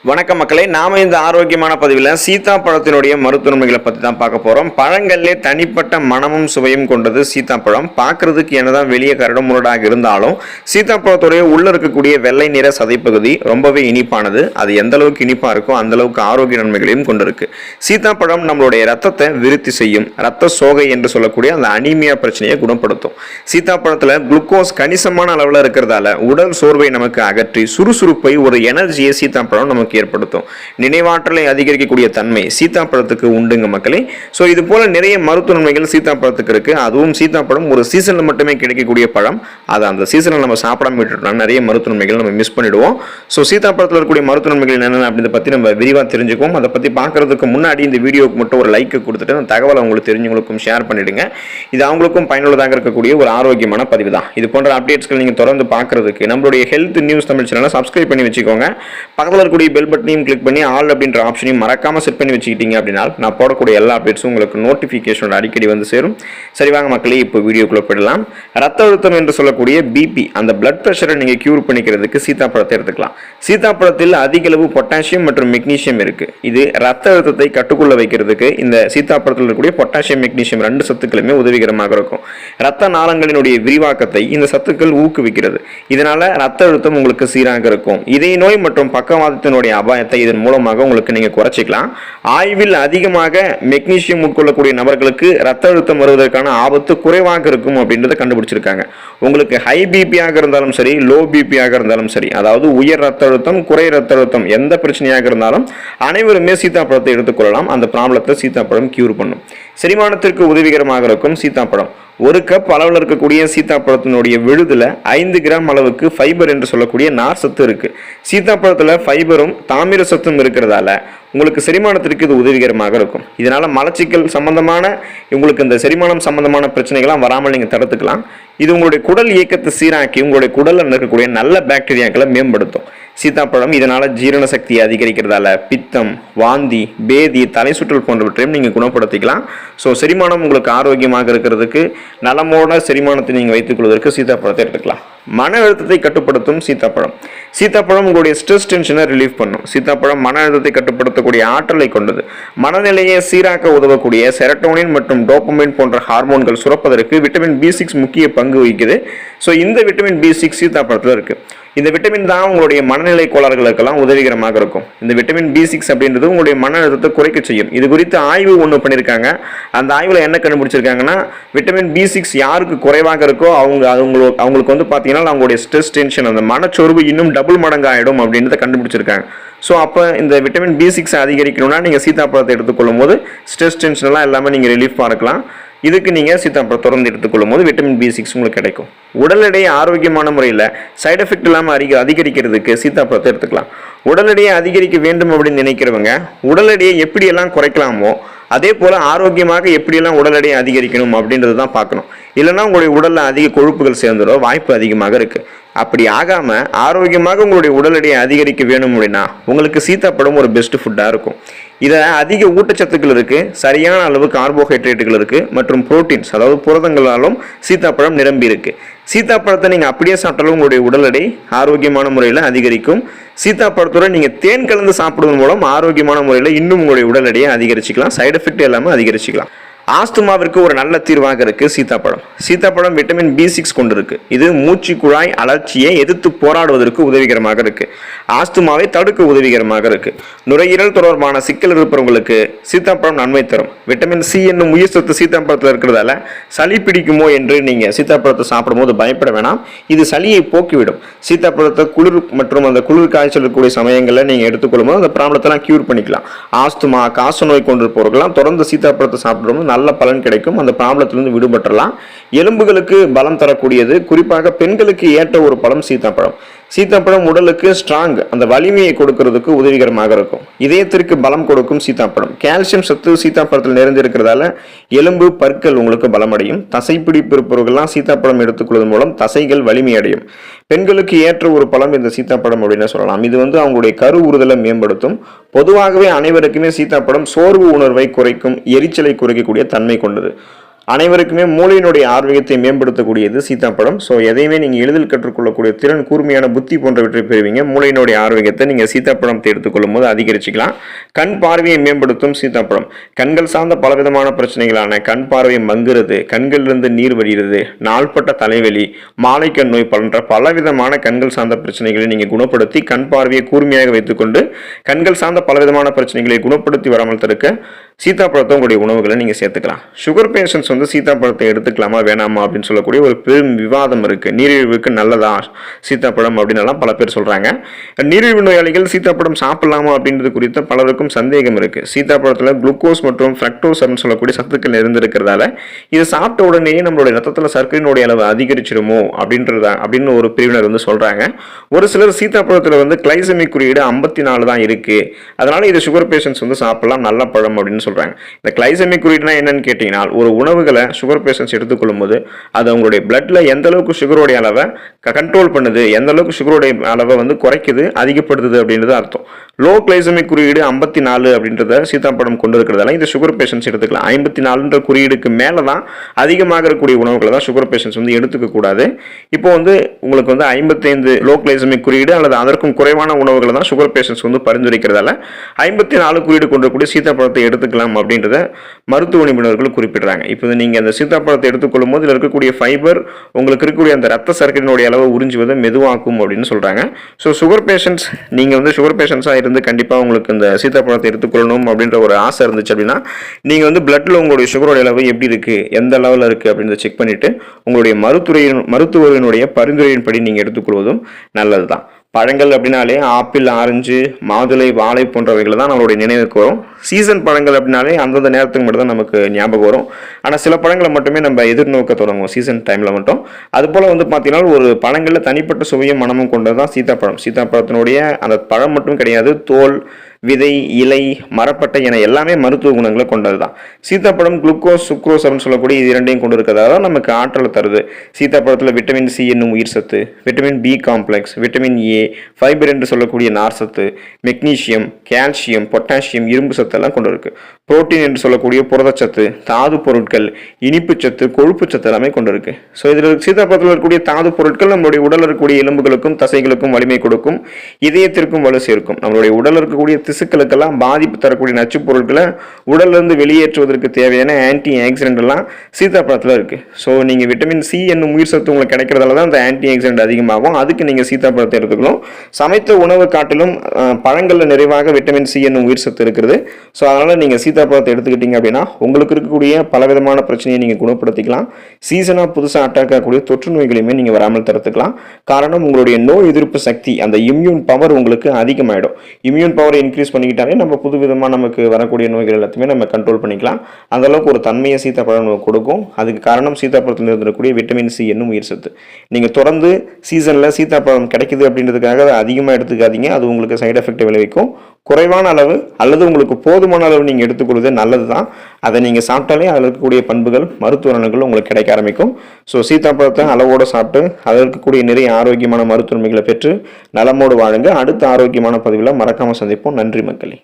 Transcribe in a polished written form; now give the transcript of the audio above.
வணக்கம் மக்களே, நாம இந்த ஆரோக்கியமான பதிவில் சீத்தாப்பழத்தினுடைய மருத்துவமைகளை பற்றி தான் பார்க்க போகிறோம். பழங்கள்லே தனிப்பட்ட மனமும் சுவையும் கொண்டது சீத்தாப்பழம். பார்க்கறதுக்கு என்னதான் வெளியே கரடுமுரடாக இருந்தாலும் சீத்தாப்பழத்துடைய உள்ள இருக்கக்கூடிய வெள்ளை நிற சதைப்பகுதி ரொம்பவே இனிப்பானது. அது எந்த அளவுக்கு இனிப்பாக இருக்கோ அந்த அளவுக்கு ஆரோக்கிய நன்மைகளையும் கொண்டிருக்கு. சீத்தாப்பழம் நம்மளுடைய ரத்தத்தை விருத்தி செய்யும். ரத்த சோகை என்று சொல்லக்கூடிய அந்த அனீமியா பிரச்சனையை குணப்படுத்தும். சீத்தாப்பழத்தில் குளுக்கோஸ் கணிசமான அளவில் இருக்கிறதால உடல் சோர்வை நமக்கு அகற்றி சுறுசுறுப்பை ஒரு எனர்ஜியை சீத்தாப்பழம் நமக்கு ஏற்படுத்தும். நினைவாற்றலை அதிகரிக்கக்கூடிய தன்மை சீத்தாப்பழத்துக்கு உண்டுங்க மக்களே. ஸோ இது போல நிறைய மருத்துவ நன்மைகள் சீத்தாப்பழத்துக்கு இருக்கு. அதுவும் சீத்தாப்பழம் ஒரு சீசனில் மட்டுமே கிடைக்கக்கூடிய பழம். அதை அந்த சீசனில் நம்ம சாப்பிடாம விட்டுட்டோம்னா நிறைய மருத்துவ நன்மைகள் நம்ம மிஸ் பண்ணிடுவோம். ஸோ சீத்தாப்பழத்தில் இருக்கக்கூடிய மருத்துவ நன்மைகள் என்னென்ன அப்படின்றத பற்றி நம்ம விரிவாக தெரிஞ்சுக்குவோம். அதை பற்றி பார்க்கறதுக்கு முன்னாடி இந்த வீடியோக்கு மட்டும் ஒரு லைக் கொடுத்துட்டு அந்த தகவலை உங்களுக்கு தெரிஞ்சவங்களுக்கும் ஷேர் பண்ணிடுங்க. இது அவங்களுக்கும் பயனுள்ளதாக இருக்கக்கூடிய ஒரு ஆரோக்கியமான பதிவு தான். இது போன்ற அப்டேட்ஸ்கள் நீங்கள் தொடர்ந்து பார்க்கறதுக்கு நம்மளுடைய ஹெல்த் நியூஸ் தமிழ் சேனலை சப்ஸ்கிரைப் பண்ணி வச்சுக்கோங்க. பக்கத்தில் இருக்கக்கூடிய பெல் பட்டனையும் கிளிக் பண்ணி ஆல் அப்படின்ற ஆப்ஷனையும் மறக்காம செட் பண்ணி வச்சுக்கிட்டீங்க அப்படின்னா நான் போடக்கூடிய எல்லா அப்டேட்ஸும் உங்களுக்கு நோட்டிஃபிகேஷன் அடிக்கடி வந்து சேரும். சரி வாங்க மக்களே, இப்போ வீடியோக்குள்ள போயிடலாம். ரத்த அழுத்தம் என்று சொல்லக்கூடிய பிபி, அந்த பிளட் பிரஷரை நீங்க கியூர் பண்ணிக்கிறதுக்கு சீத்தாப்பழத்தை எடுத்துக்கலாம். சீத்தாப்பழத்தில் அதிக அளவு பொட்டாசியம் மற்றும் மெக்னீசியம் இருக்கு. இது ரத்த அழுத்தத்தை கட்டுக்குள்ள வைக்கிறதுக்கு இந்த சீத்தாப்பழத்தில் இருக்கக்கூடிய பொட்டாசியம் மெக்னீசியம் ரெண்டு சத்துக்களுமே உதவிகரமாக இருக்கும். ரத்த நாளங்களினுடைய விரிவாக்கத்தை இந்த சத்துக்கள் ஊக்குவிக்கிறது. இதனால ரத்த அழுத்தம் உங்களுக்கு சீராக இருக்கும். இதய நோய் மற்றும் பக்கவாதத்தினுடைய அபாயத்தை இதன் மூலமாக உங்களுக்கு நீங்க குறைச்சிக்கலாம். ஆய்வில் அதிகமாக மெக்னீசியம் உட்கொள்ளக்கூடிய நபர்களுக்கு ரத்த அழுத்தம் வருவதற்கான ஆபத்து குறைவாக இருக்கும் அப்படின்றத கண்டுபிடிச்சிருக்காங்க. உங்களுக்கு ஹை பிபியாக இருந்தாலும் சரி, லோ பிபியாக இருந்தாலும் சரி, அதாவது உயர் ரத்த அழுத்தம், குறை ரத்த அழுத்தம், எந்த பிரச்சனையாக இருந்தாலும் அனைவருமே சீத்தாப்பழத்தை எடுத்துக்கொள்ளலாம். அந்த ப்ராப்ளத்தை சீத்தாப்பழம் கியூர் பண்ணும். செரிமானத்திற்கு உதவிகரமாக இருக்கும் சீத்தாப்பழம். ஒரு கப் அளவில் இருக்கக்கூடிய சீத்தாப்பழத்தினுடைய விழுதுல 5 கிராம் அளவுக்கு ஃபைபர் என்று சொல்லக்கூடிய நார் சத்து இருக்கு. சீத்தாப்பழத்துல ஃபைபரும் தாமிர சத்தும் இருக்கிறதால உங்களுக்கு செரிமானத்திற்கு இது உதவிகரமாக இருக்கும். இதனால மலச்சிக்கல் சம்பந்தமான உங்களுக்கு இந்த செரிமானம் சம்பந்தமான பிரச்சனைகள்லாம் வராமல் நீங்க தடுத்துக்கலாம். இது உங்களுடைய குடல் இயக்கத்தை சீராக்கி உங்களுடைய குடலில் இருக்கக்கூடிய நல்ல பாக்டீரியாக்களை மேம்படுத்தும். சீத்தாப்பழம் இதனால ஜீரண சக்தியை அதிகரிக்கிறதால பித்தம், வாந்தி, பேதி, தலை சுற்றல் போன்றவற்றையும் நீங்க குணப்படுத்திக்கலாம். ஸோ செரிமானம் உங்களுக்கு ஆரோக்கியமாக இருக்கிறதுக்கு, நலமோட செரிமானத்தை நீங்க வைத்துக் கொள்வதற்கு சீத்தாப்பழத்தை எடுத்துக்கலாம். மன அழுத்தத்தை கட்டுப்படுத்தும் சீத்தாப்பழம். சீத்தாப்பழம் உங்களுடைய ஸ்ட்ரெஸ் டென்ஷனை ரிலீஃப் பண்ணும். சீத்தாப்பழம் மன அழுத்தத்தை கட்டுப்படுத்தக்கூடிய ஆற்றலை கொண்டது. மனநிலையை சீராக்க உதவக்கூடிய செரட்டோனின் மற்றும் டோபமைன் போன்ற ஹார்மோன்கள் சுரப்பதற்கு விட்டமின் B6 முக்கிய பங்கு வகிக்குது. ஸோ இந்த விட்டமின் B6 சீத்தாப்பழத்தில் இருக்கு. இந்த விட்டமின் தான் உங்களுடைய மனநிலை கோளாறுகளுக்கெல்லாம் உதவிகரமாக இருக்கும். இந்த விட்டமின் B6 அப்படின்றது உங்களுடைய மன அழுத்தத்தை குறைக்க செய்யும். இது குறித்து ஆய்வு ஒன்று பண்ணியிருக்காங்க. அந்த ஆய்வில் என்ன கண்டுபிடிச்சிருக்காங்கன்னா, விட்டமின் B6 யாருக்கு குறைவாக இருக்கோ அவங்களுக்கு வந்து பார்த்தீங்கன்னா அவங்களுடைய ஸ்ட்ரெஸ் டென்ஷன், அந்த மனச்சோர்வு இன்னும் டபுள் மடங்கு ஆகிடும் அப்படின்றத கண்டுபிடிச்சிருக்காங்க. ஸோ அப்போ இந்த விட்டமின் B6 அதிகரிக்கணும்னா நீங்கள் சீத்தாப்பழத்தை எடுத்துக்கொள்ளும் போது ஸ்ட்ரெஸ் டென்ஷன்லாம் எல்லாமே நீங்கள் ரிலீஃப் பார்க்கலாம். இதுக்கு நீங்கள் சீத்தாப்பழம் தொடர்ந்து எடுத்துக்கொள்ளும் போது விட்டமின் B6 உங்களுக்கு கிடைக்கும். உடல் எடையை ஆரோக்கியமான முறையில் சைடு எஃபெக்ட் இல்லாமல் அதிகரிக்கிறதுக்கு சீத்தாப்பழத்தை எடுத்துக்கலாம். உடல் எடையை அதிகரிக்க வேண்டும் அப்படின்னு நினைக்கிறவங்க உடல் எடையை எப்படியெல்லாம் குறைக்கலாமோ அதே போல் ஆரோக்கியமாக எப்படியெல்லாம் உடல் எடையை அதிகரிக்கணும் அப்படின்றது தான் பார்க்கணும். இல்லைன்னா உங்களுடைய உடலில் அதிக கொழுப்புகள் சேர்ந்துடும் வாய்ப்பு அதிகமாக இருக்குது. அப்படி ஆகாமல் ஆரோக்கியமாக உங்களுடைய உடல் எடையை அதிகரிக்க வேணும் அப்படின்னா உங்களுக்கு சீத்தாப்பழம் ஒரு பெஸ்ட் ஃபுட்டாக இருக்கும். இதில் அதிக ஊட்டச்சத்துக்கள் இருக்குது, சரியான அளவு கார்போஹைட்ரேட்டுகள் இருக்குது மற்றும் புரோட்டீன்ஸ் அதாவது புரதங்களாலும் சீத்தாப்பழம் நிரம்பி இருக்குது. சீத்தாப்பழத்தை நீங்கள் அப்படியே சாப்பிட்டாலும் உங்களுடைய உடல் எடை ஆரோக்கியமான முறையில் அதிகரிக்கும். சீத்தாப்பழத்தோட நீங்கள் தேன் கலந்து சாப்பிடுவதன் மூலம் ஆரோக்கியமான முறையில் இன்னும் உங்களுடைய உடல் எடையை அதிகரிச்சிக்கலாம். சைடு எஃபெக்ட் இல்லாமல் அதிகரிச்சிக்கலாம். ஆஸ்துமாவிற்கு ஒரு நல்ல தீர்வாக இருக்கு சீத்தாப்பழம். சீத்தாப்பழம் விட்டமின் B6 கொண்டு இருக்கு. இது மூச்சு குழாய் அழற்சியை எதிர்த்து போராடுவதற்கு உதவிகரமாக இருக்கு. ஆஸ்துமாவை தடுக்க உதவிகரமாக இருக்கு. நுரையீரல் தொடர்பான சிக்கல் இருப்பவங்களுக்கு சீத்தாப்பழம் நன்மை தரும். விட்டமின் C என்னும் உயிர் சத்து சீத்தாப்பழத்தில் இருக்கிறதால சளி பிடிக்குமோ என்று நீங்க சீத்தாப்பழத்தை சாப்பிடும் போது பயப்பட வேணாம். இது சளியை போக்கிவிடும். சீத்தாப்பழத்தை குளிர் மற்றும் அந்த குளிர் காய்ச்சல் இருக்கக்கூடிய சமயங்களில் நீங்க எடுத்துக்கொள்ளும் போது அந்த ப்ராப்ளத்தெல்லாம் கியூர் பண்ணிக்கலாம். ஆஸ்துமா, காச நோய் கொண்டிருப்பவர்கள்லாம் தொடர்ந்து சீத்தாப்பழத்தை சாப்பிடும்போது நல்ல பலன் கிடைக்கும். அந்த ப்ராப்ளத்திலிருந்து விடுபட்டலாம். எலும்புகளுக்கு பலம் தரக்கூடியது, குறிப்பாக பெண்களுக்கு ஏற்ற ஒரு பழம் சீத்தாப்பழம். சீத்தாப்பழம் உடலுக்கு ஸ்ட்ராங், அந்த வலிமையை கொடுக்கிறதுக்கு உதவிகரமாக இருக்கும். இதயத்திற்கு பலம் கொடுக்கும் சீத்தாப்பழம். கால்சியம் சத்து சீத்தாப்பழத்தில் நிறைந்திருக்கிறதால எலும்பு, பற்கள் உங்களுக்கு பலமடையும். தசைப்பிடிப்பு இருப்பவர்கள்லாம் சீத்தாப்பழம் எடுத்துக்கொள்வதன் மூலம் தசைகள் வலிமையடையும். பெண்களுக்கு ஏற்ற ஒரு பழம் இந்த சீத்தாப்பழம் அப்படின்னு சொல்லலாம். இது வந்து அவங்களுடைய கரு உறுதலை மேம்படுத்தும். பொதுவாகவே அனைவருக்குமே சீத்தாப்பழம் சோர்வு உணர்வை குறைக்கும், எரிச்சலை குறைக்கக்கூடிய தன்மை கொண்டது. அனைவருக்குமே மூளையினுடைய ஆரோக்கியத்தை மேம்படுத்தக்கூடியது சீத்தாப்பழம். ஸோ எதையுமே நீங்கள் எளிதில் கற்றுக்கொள்ளக்கூடிய திறன், கூர்மையான புத்தி போன்றவற்றை பெறுவீங்க. மூளையினுடைய ஆரோக்கியத்தை நீங்கள் சீத்தாப்பழத்தை எடுத்துக்கொள்ளும் போது அதிகரிச்சுக்கலாம். கண் பார்வையை மேம்படுத்தும் சீத்தாப்பழம். கண்கள் சார்ந்த பலவிதமான பிரச்சனைகளான கண் பார்வை மங்குறது, கண்களிலிருந்து நீர் வடிகிறது, நாள்பட்ட தலைவலி, மாலைக்கண் நோய் போன்ற பலவிதமான கண்கள் சார்ந்த பிரச்சனைகளை நீங்கள் குணப்படுத்தி கண் பார்வையை கூர்மையாக வைத்துக்கொண்டு கண்கள் சார்ந்த பலவிதமான பிரச்சனைகளை குணப்படுத்தி வராமல் தடுக்க சீத்தாப்பழத்தை உங்களுடைய உணவுகளை நீங்கள் சேர்த்துக்கலாம். சுகர் பேஷண்ட்ஸ் வந்து சீத்தாப்பழத்தை எடுத்துக்கலாமா வேணாமா அப்படின்னு சொல்லக்கூடிய ஒரு பெரும் விவாதம் இருக்குது. நீரிழிவுக்கு நல்லதா சீத்தாப்பழம் அப்படின்னு பல பேர் சொல்கிறாங்க. நீரிழிவு நோயாளிகள் சீத்தாப்பழம் சாப்பிடலாமா அப்படின்றது குறித்த பலருக்கும் சந்தேகம் இருக்குது. சீத்தாப்பழத்தில் குளுக்கோஸ் மற்றும் ஃப்ரக்டோஸ் அப்படின்னு சொல்லக்கூடிய சத்துக்கள் இருந்திருக்கிறதால இதை சாப்பிட்ட உடனேயே நம்மளுடைய ரத்தத்தில் சர்க்கரையினுடைய அளவு அதிகரிச்சிருமோ அப்படின்னு ஒரு பிரிவினர் வந்து சொல்கிறாங்க. ஒரு சிலர் சீத்தாப்பழத்தில் வந்து கிளைசெமிக் குறியீடு 54 தான் இருக்குது, அதனால இது சுகர் பேஷண்ட்ஸ் வந்து சாப்பிடலாம், நல்ல பழம் அப்படின்னு சொல்றாங்க. இந்த கிளைசெமிக் குறியீடுனா என்னன்னு கேட்டீங்கன்னா, ஒரு உணவுகளை சுகர் பேஷண்ட்ஸ் எடுத்துக்கொள்ளும் போது அது அவங்களுடைய பிளட்ல எந்த அளவுக்கு சுகரோடைய அளவை கண்ட்ரோல் பண்ணுது, எந்த அளவுக்கு சுகரோடைய அளவை வந்து குறைக்குது, அதிகப்படுத்துது அப்படின்றது அர்த்தம். லோ கிளைசெமிக் குறியீடு 54 அப்படின்றத சீத்தாப்பழம் கொண்டு இருக்கிறதால இந்த சுகர் பேஷண்ட்ஸ் எடுத்துக்கலாம். 54ன்ற குறியீடுக்கு மேலே தான் அதிகமாக இருக்கக்கூடிய உணவுகளை தான் சுகர் பேஷண்ட்ஸ் வந்து எடுத்துக்க கூடாது. இப்போ வந்து உங்களுக்கு வந்து 55 லோ கிளைசெமிக் குறியீடு அல்லது அதற்கும் குறைவான உணவுகளை தான் சுகர் பேஷண்ட்ஸ் வந்து பரிந்துரைக்கிறதால 54 குறியீடு கொண்டக்கூடிய சீத்தாப்பழத்தை எடுத்துக்கலாம் அப்படின்றத மருத்துவ நிபுணர்கள் குறிப்பிடுறாங்க. இப்போ நீங்கள் அந்த சீத்தாப்பழத்தை எடுத்துக்கொள்ளும் போது இதில் இருக்கக்கூடிய ஃபைபர் உங்களுக்கு இருக்கக்கூடிய அந்த ரத்த சர்க்கரையினுடைய அளவை உறிஞ்சுவதை மெதுவாக்கும் அப்படின்னு சொல்றாங்க. ஸோ சுகர் பேஷண்ட்ஸ், நீங்கள் வந்து சுகர் பேஷண்ட்ஸாக இருந்து கண்டிப்பாக உங்களுக்கு இந்த சீத்தாப்பழத்தை எடுத்துக்கொள்ளணும் அப்படின்ற ஒரு ஆசை இருந்துச்சு அப்படின்னா நீங்கள் வந்து பிளட்ல உங்களுடைய சுகரோட அளவு எப்படி இருக்கு, எந்த லெவலில் இருக்கு அப்படின்றத செக் பண்ணிட்டு உங்களுடைய மருத்துவரினுடைய பரிந்துரையின்படி நீங்கள் எடுத்துக்கொள்வதும் நல்லது தான். பழங்கள் அப்படின்னாலே ஆப்பிள், ஆரஞ்சு, மாதுளை, வாழை போன்றவைகள் தான் நம்மளுடைய நினைவுக்கு வரும். சீசன் பழங்கள் அப்படின்னாலே அந்தந்த நேரத்துக்கு மட்டும் தான் நமக்கு ஞாபகம் வரும். ஆனால் சில பழங்களை மட்டுமே நம்ம எதிர்நோக்க தொடங்குவோம் சீசன் டைமில் மட்டும். அதுபோல் வந்து பார்த்தீங்கன்னா ஒரு பழங்களில் தனிப்பட்ட சுவையும் மனமும் கொண்டது தான் சீத்தாப்பழம். சீத்தாப்பழத்தினுடைய அந்த பழம் மட்டும் கிடையாது, தோல், விதை, இலை, மரப்பட்டை என எல்லாமே மருத்துவ குணங்களை கொண்டது தான். சீத்தாப்பழம் குளுக்கோஸ், சுக்ரோஸ் அப்படின்னு சொல்லக்கூடிய இது இரண்டையும் கொண்டு இருக்கிறதால நமக்கு ஆற்றலை தருது. சீத்தாப்பழத்தில் விட்டமின் சி என்னும் உயிர் சத்து, vitamin B complex, vitamin A, fibre என்று சொல்லக்கூடிய நார் சத்து, மெக்னீசியம், கால்சியம், பொட்டாசியம், இரும்பு சத்து எல்லாம் கொண்டு இருக்கு. புரோட்டீன் என்று சொல்லக்கூடிய புரதச்சத்து, தாது பொருட்கள், இனிப்பு சத்து, கொழுப்பு சத்து எல்லாமே கொண்டு இருக்கு. ஸோ இதில் சீத்தாப்பழத்தில் இருக்கக்கூடிய தாது பொருட்கள் நம்மளுடைய உடலில் இருக்கக்கூடிய எலும்புகளுக்கும் தசைகளுக்கும் வலிமை கொடுக்கும், இதயத்திற்கும் வலு சேர்க்கும். நம்மளுடைய உடலில் இருக்கக்கூடிய திசுக்களுக்கெல்லாம் பாதிப்பு தரக்கூடிய நச்சு பொருட்களை உடல்ல இருந்து வெளியேற்றுவதற்கு தேவையான ஆன்டி ஆக்சிடென்ட் எல்லாம் சீத்தாப்பழத்தில் இருக்கு. ஸோ நீங்கள் விட்டமின் சி என்னும் உயிர் சத்து உங்களுக்கு கிடைக்கிறதால தான் அந்த ஆன்டி ஆக்சிடென்ட் அதிகமாகும். அதுக்கு நீங்கள் சீத்தாப்பழத்தை எடுத்துக்கணும். சமைத்த உணவு காட்டிலும் பழங்களில் நிறைவாக விட்டமின் சி என்னும் உயிர் சத்து இருக்கிறது. ஸோ அதனால நீங்கள் சீத்தாப்பழத்தை எடுத்துக்கிட்டீங்க அப்படின்னா உங்களுக்கு இருக்கக்கூடிய பலவிதமான பிரச்சனையை நீங்கள் குணப்படுத்திக்கலாம். சீசனாக புதுசாக அட்டாக் ஆகக்கூடிய தொற்று நோய்களையுமே நீங்கள் வராமல் தடுத்துக்கலாம். காரணம் உங்களுடைய நோய் எதிர்ப்பு சக்தி, அந்த இம்யூன் பவர் உங்களுக்கு அதிகமாயிடும். இம்யூன் பவர் இன்க்ரீஸ் பண்ணிக்கிட்டாலே நம்ம புது விதமாக நமக்கு வரக்கூடிய நோய்கள் எல்லாத்தையுமே நம்ம கண்ட்ரோல் பண்ணிக்கலாம். அந்த அளவுக்கு ஒரு தன்மையை சீத்தாப்பழம் நமக்கு கொடுக்கும். அதுக்கு காரணம் சீத்தாப்பழத்தில் இருக்கக்கூடிய விட்டமின் சி என்னும் உயிர் சத்து. நீங்கள் தொடர்ந்து சீசனில் சீத்தாப்பழம் கிடைக்குது அப்படின்றதுக்காக அதிகமாக எடுத்துக்காதீங்க. அது உங்களுக்கு சைடு எஃபெக்ட் விளைவிக்கும். குறைவான அளவு அல்லது உங்களுக்கு போதுமான அளவு நீங்கள் எடுத்துக்கொள்வது நல்லது தான். அதை நீங்கள் சாப்பிட்டாலே அதில் இருக்கக்கூடிய பண்புகள், மருத்துவ நலன்கள் உங்களுக்கு கிடைக்க ஆரம்பிக்கும். ஸோ சீத்தாப்பழத்தை அளவோடு சாப்பிட்டு அதில் இருக்கக்கூடிய நிறைய ஆரோக்கியமான மருத்துவமைகளை பெற்று நலமோடு வாழுங்க. அடுத்த ஆரோக்கியமான பதிவில் மறக்காமல் சந்திப்போம். நன்றி மக்களே.